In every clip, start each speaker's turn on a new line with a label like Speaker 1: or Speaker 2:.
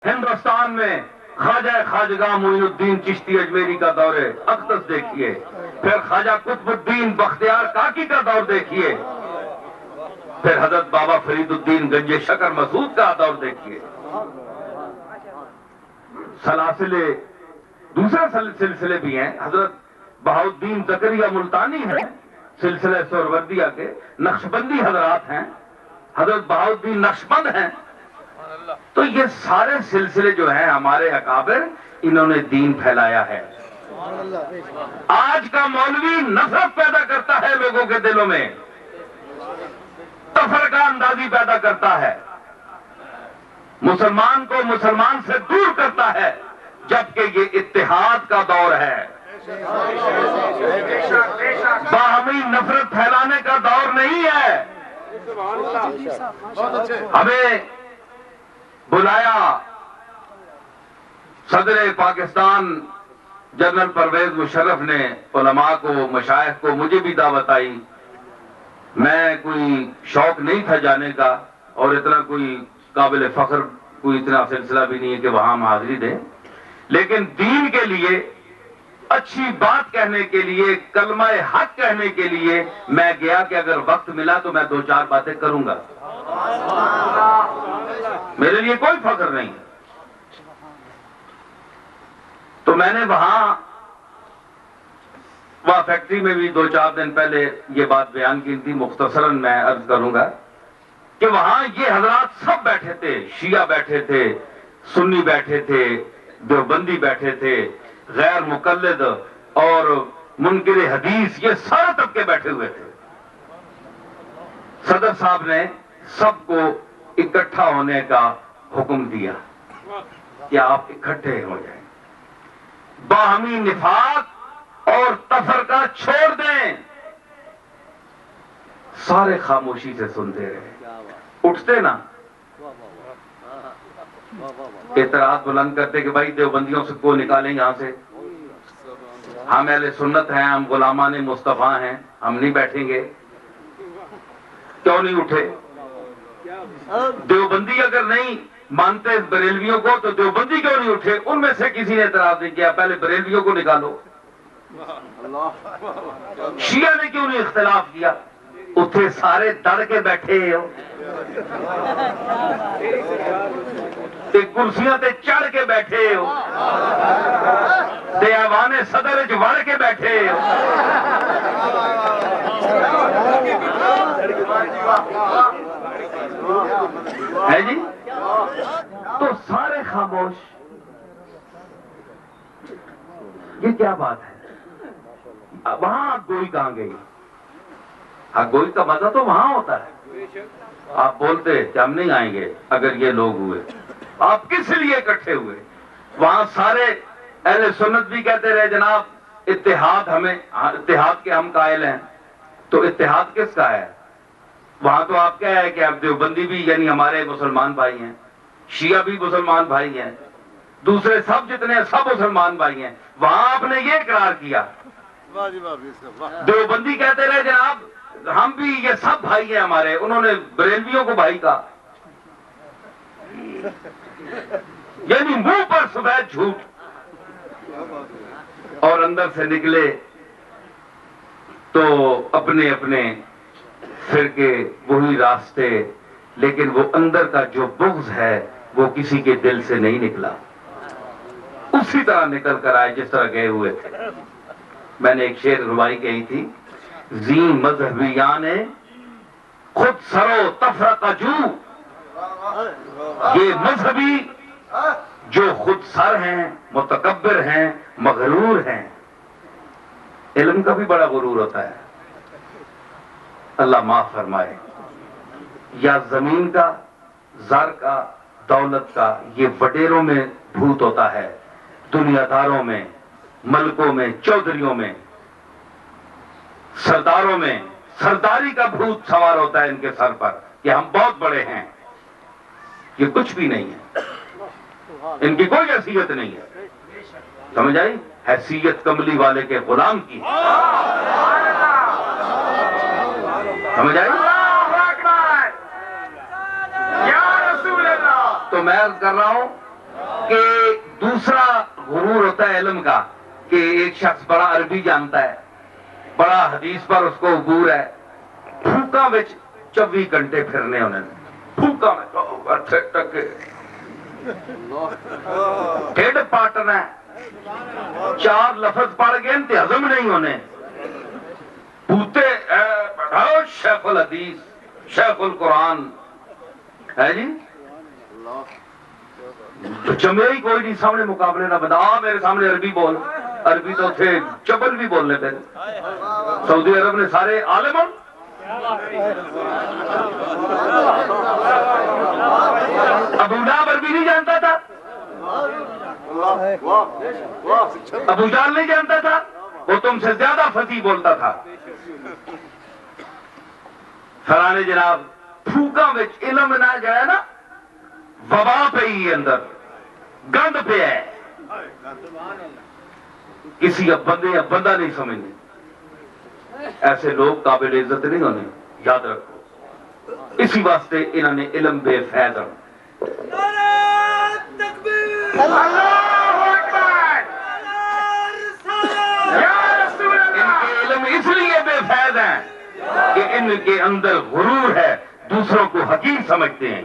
Speaker 1: ہندوستان میں خواجہ خواجگاہ معین الدین چشتی اجمیری کا دور اقدس دیکھیے، پھر خواجہ قطب الدین بختیار کاکی کا دور دیکھیے، پھر حضرت بابا فرید الدین گنج شکر مسعود کا دور دیکھیے، سلاسلے دوسرے سلسلے بھی ہیں، حضرت بہاؤالدین زکریا ملتانی ہیں سلسلہ سہروردیہ کے، نقشبندی حضرات ہیں، حضرت بہاؤالدین نقشبند ہیں. تو یہ سارے سلسلے جو ہیں ہمارے اکابر، انہوں نے دین پھیلایا ہے. آج کا مولوی نفرت پیدا کرتا ہے لوگوں کے دلوں میں، تفرقہ اندازی پیدا کرتا ہے، مسلمان کو مسلمان سے دور کرتا ہے، جبکہ یہ اتحاد کا دور ہے، باہمی نفرت پھیلانے کا دور نہیں ہے. ہمیں بلایا صدر پاکستان جنرل پرویز مشرف نے، علماء کو، مشائخ کو، مجھے بھی دعوت آئی. میں کوئی شوق نہیں تھا جانے کا، اور اتنا کوئی قابل فخر کوئی اتنا سلسلہ بھی نہیں ہے کہ وہاں ہم حاضری دیں، لیکن دین کے لیے، اچھی بات کہنے کے لیے، کلمہ حق کہنے کے لیے میں گیا کہ اگر وقت ملا تو میں 2-4 باتیں کروں گا. میرے لیے کوئی فخر نہیں. تو میں نے وہاں فیکٹری میں بھی 2-4 دن پہلے یہ بات بیان کی تھی، مختصراً میں عرض کروں گا کہ وہاں یہ حضرات سب بیٹھے تھے، شیعہ بیٹھے تھے، سنی بیٹھے تھے، دیوبندی بیٹھے تھے، غیر مقلد اور منکر حدیث، یہ سارے طبقے بیٹھے ہوئے تھے. صدر صاحب نے سب کو اکٹھا ہونے کا حکم دیا کہ آپ اکٹھے ہو جائیں، باہمی نفاق اور تفرقہ چھوڑ دیں. سارے خاموشی سے سنتے رہے، اٹھتے نا، اعتراض بلند کرتے کہ بھائی دیوبندیوں سے کو نکالیں یہاں سے، ہم اہل سنت ہیں، ہم غلامان مصطفیٰ ہیں، ہم نہیں بیٹھیں گے. کیوں نہیں اٹھے؟ دیوبندی اگر نہیں مانتے بریلویوں کو تو دیوبندی کیوں نہیں اٹھے؟ ان میں سے کسی نے اعتراض نہیں کیا، پہلے بریلویوں کو نکالو. شیعہ نے کیوں نہیں اختلاف کیا؟ اٹھے سارے دڑ کے بیٹھے ہو، کرسیاں تے چڑھ کے بیٹھے ہو، تے ایوان صدر وچ وڑ کے بیٹھے ہو. ہے جی؟ تو سارے خاموش. یہ کیا بات ہے؟ وہاں گوئی کہاں گئی؟ گوئی کا مزہ تو وہاں ہوتا ہے. آپ بولتے کہ ہم نہیں آئیں گے اگر یہ لوگ ہوئے. آپ کس لیے اکٹھے ہوئے؟ وہاں سارے اہل سنت بھی کہتے رہے جناب اتحاد، ہمیں اتحاد کے ہم قائل ہیں. تو اتحاد کس کا ہے؟ وہاں تو آپ کیا ہے کہ اب دیوبندی بھی یعنی ہمارے مسلمان بھائی ہیں، شیعہ بھی مسلمان بھائی ہیں، دوسرے سب جتنے ہیں سب مسلمان بھائی ہیں. وہاں آپ نے یہ اقرار کیا. دیوبندی کہتے رہے جناب ہم بھی، یہ سب بھائی ہیں ہمارے. انہوں نے بریلویوں کو بھائی کہا. یعنی منہ پر سفید جھوٹ، اور اندر سے نکلے تو اپنے اپنے فرقے، وہی راستے، لیکن وہ اندر کا جو بغض ہے وہ کسی کے دل سے نہیں نکلا. اسی طرح نکل کر آئے جس طرح گئے ہوئے تھے. میں نے ایک شعر ربائی کہی تھی، زی مذہبیان خود سرو تفرقہ جو، یہ مذہبی جو خود سر ہیں، متکبر ہیں، مغرور ہیں. علم کا بھی بڑا غرور ہوتا ہے، اللہ معاف فرمائے. یا زمین کا، زر کا، دولت کا، یہ وڈیروں میں بھوت ہوتا ہے، دنیا داروں میں، ملکوں میں، چودھریوں میں، سرداروں میں سرداری کا بھوت سوار ہوتا ہے ان کے سر پر کہ ہم بہت بڑے ہیں. یہ کچھ بھی نہیں ہے، ان کی کوئی حیثیت نہیں ہے. سمجھ آئی؟ حیثیت کملی والے کے غلام کی. سمجھ آئی؟ تو میں عرض کر رہا ہوں کہ دوسرا غرور ہوتا ہے علم کا کہ ایک شخص بڑا عربی جانتا ہے, بڑا حدیث پر اس کو عبور ہے, پھوکا وچ 24 گھنٹے پھرنے ہونے, پھوکا میں ٹکے ٹھڈ پاٹنا ہے, 4 لفظ پڑھ گئے تے ہضم نہیں ہونے, پوتے شیخ الحدیث شیخ القرآن ہے جی, جمے ہی کوئی نہیں, سامنے مقابلے نہ بنا, میرے سامنے عربی بول, عربی تو تھے چبل بھی بولنے پہ, سعودی عرب نے سارے عالم. ابو لہب عربی نہیں جانتا تھا, ابو جہل نہیں جانتا تھا, وہ تم سے زیادہ فصیح بولتا تھا. فلانے جناب پھوکا وچ علم نہ جائے نا, وبا پہ ہی اندر گند پہ ہے, کسی بندے یا بندہ نہیں سمجھنے. ایسے لوگ قابل عزت نہیں ہونے, یاد رکھو. اسی واسطے انہوں نے علم بے فیض ان کے علم اس لیے بے فیض ہیں کہ ان کے اندر غرور ہے, دوسروں کو حقیر سمجھتے ہیں.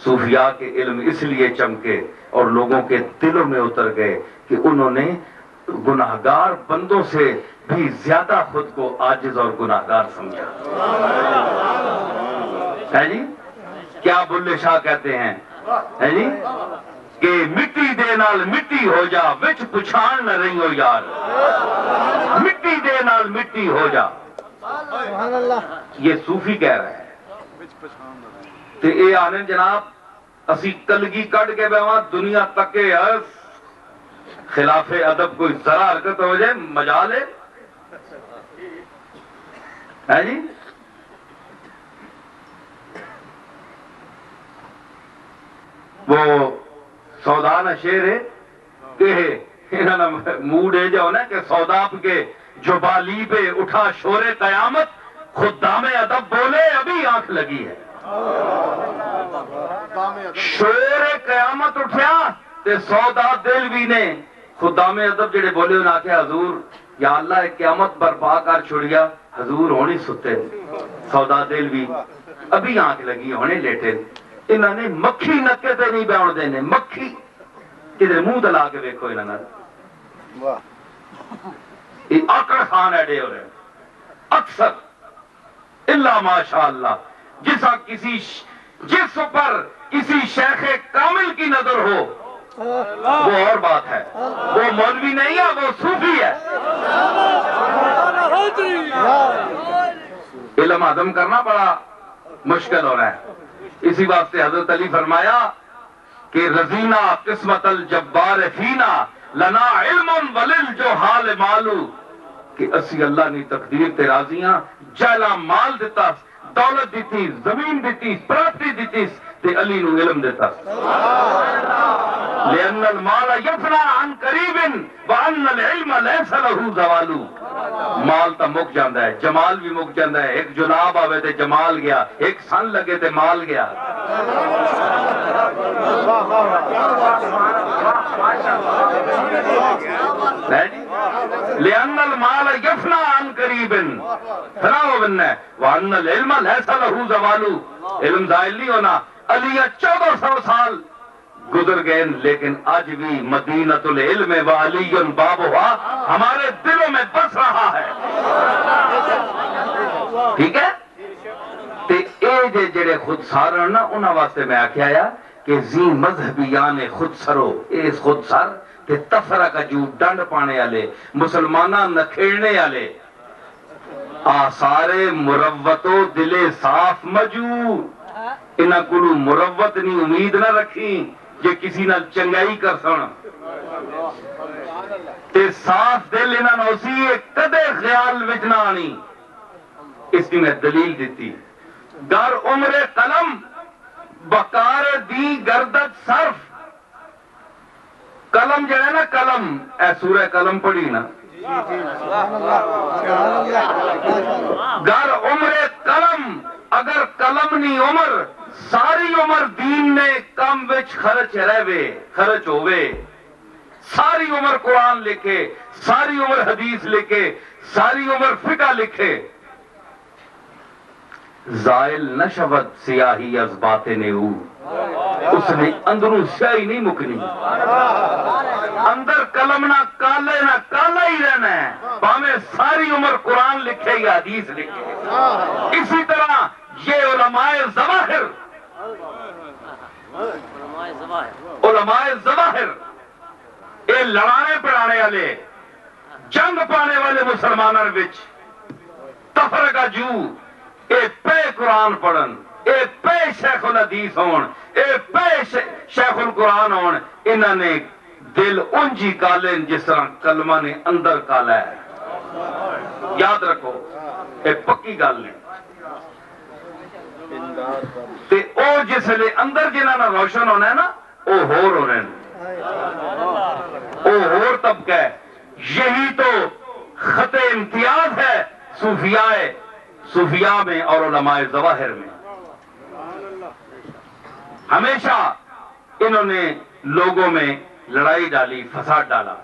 Speaker 1: صوفیاء کے علم اس لیے چمکے اور لوگوں کے دلوں میں اتر گئے کہ انہوں نے گناہگار بندوں سے بھی زیادہ خود کو عاجز اور گناہگار سمجھا ہے جی. کیا بلے شاہ کہتے ہیں ہے جی کہ مٹی دے نال مٹی ہو جا, وچ پچھان نہ رہی ہو یار, مٹی دے نال مٹی ہو جا. یہ صوفی کہہ رہے ہیں. تے اے آنے جناب اسی کلگی کٹ کے بیواں دنیا تکے خلاف ادب کوئی ذرا حرکت ہو جائے مجال ہے جی. وہ سودا نہ شیر ہے کہ موڈ ہے جو نا کہ سوداب کے جو بالی پہ اٹھا شور قیامت, خود دام ادب بولے ابھی آنکھ لگی ہے. شور قیامت اٹھیا تے سودا دلوی نے خود دام ادب جڑے بولے انہاں آکھیا حضور یا اللہ قیامت برپا کر چھوڑیا, حضور ہونی ستے. سودا دلوی ابھی آنکھ لگی ہونے لیٹے, انہوں نے مکھی نکے تے نہیں بیان دینے, مکھی کدھر منہ دلا کے دیکھو انہوں نے. یہ آکڑ خان ایڈے ہو رہے اکثر اللہ ماشاء اللہ, جس پر کسی شیخ کامل کی نظر ہو وہ اور بات ہے, وہ مولوی نہیں ہے, وہ صوفی ہے. علم ہضم کرنا بڑا مشکل ہو رہا ہے. اسی واسطے حضرت علی فرمایا کہ رضینا قسمت الجبار فینا لنا علم وللجہال مالو, کہ اسی اللہ نے تقدیر تے راضیاں, جہلا مال دیتا, دولت دیتی, زمین دیتی, پراپرٹی دیتی, تے علی نو علم دیتا. لأن المال یفنا عن قریب وان العلم لیس له زوال. مال تا مک جاندا ہے, جمال بھی مک جاندا ہے. ایک جناب آوے تے جمال گیا, ایک سن لگے تے مال گیا. لأن المال یفنا عن قریب فنا وبن وان العلم لیس له زوال. علم زائل نہیں ہونا. علی 1400 سال گزر گئے لیکن آج بھی مدینۃ العلم و علی بابھا ہمارے دلوں میں بس رہا ہے. ٹھیک ہے. تے اے جڑے خود سارن نا انہاں واسطے میں آکھیا یا کہ زی مذہبیان خود سرو, اس خود سر تے تفرق جو ڈنڈ پانے والے مسلماناں نکھیڑنے والے آثار مروت و دل صاف مجو. انہاں کولو مروت نہیں امید نہ رکھی جے کسی نال چنگائی کر سن, تے صاف دل انہاں نو سی کدے خیال وچ نہ آنی. اس کی میں دلیل دیتی. گر عمر قلم بکار دی گردت صرف, قلم جو ہے نا قلم, اے سورہ قلم پڑھی نا, گر عمر قلم, اگر قلم نہیں عمر ساری عمر دین نے کم وچ خرچ رہوے خرچ ہووے، ساری عمر قرآن لکھے، ساری عمر حدیث لکھے، ساری عمر فقہ لکھے، زائل نہ شود سیاہی از باطن او، اس نے اندروں سیاہی نہیں مکنی، اندر قلم نہ کالا ہی رہنا ہے، باہمیں ساری عمر قرآن لکھے یا حدیث لکھے۔ اسی طرح یہ علماء ظواہر اے لڑانے پڑھانے والے، جنگ پانے والے مسلمانوں وچ تفرقہ جو، اے پہ قرآن پڑھن، اے پہ شیخ الحدیث ہون، اے پہ شیخ القرآن ہون، انہوں نے دل انجی کالے جس طرح کلمہ نے اندر کالا ہے۔ یاد رکھو اے پکی گل نے، تے او جس لئے اندر جنہاں نہ روشن ہونا ہے نا، او ہور ہو رہے ہیں، او ہور طبقہ ہے۔ یہی تو خط امتیاز ہے صوفیاء میں اور علماء ظواہر میں۔ ہمیشہ انہوں نے لوگوں میں لڑائی ڈالی، فساد ڈالا۔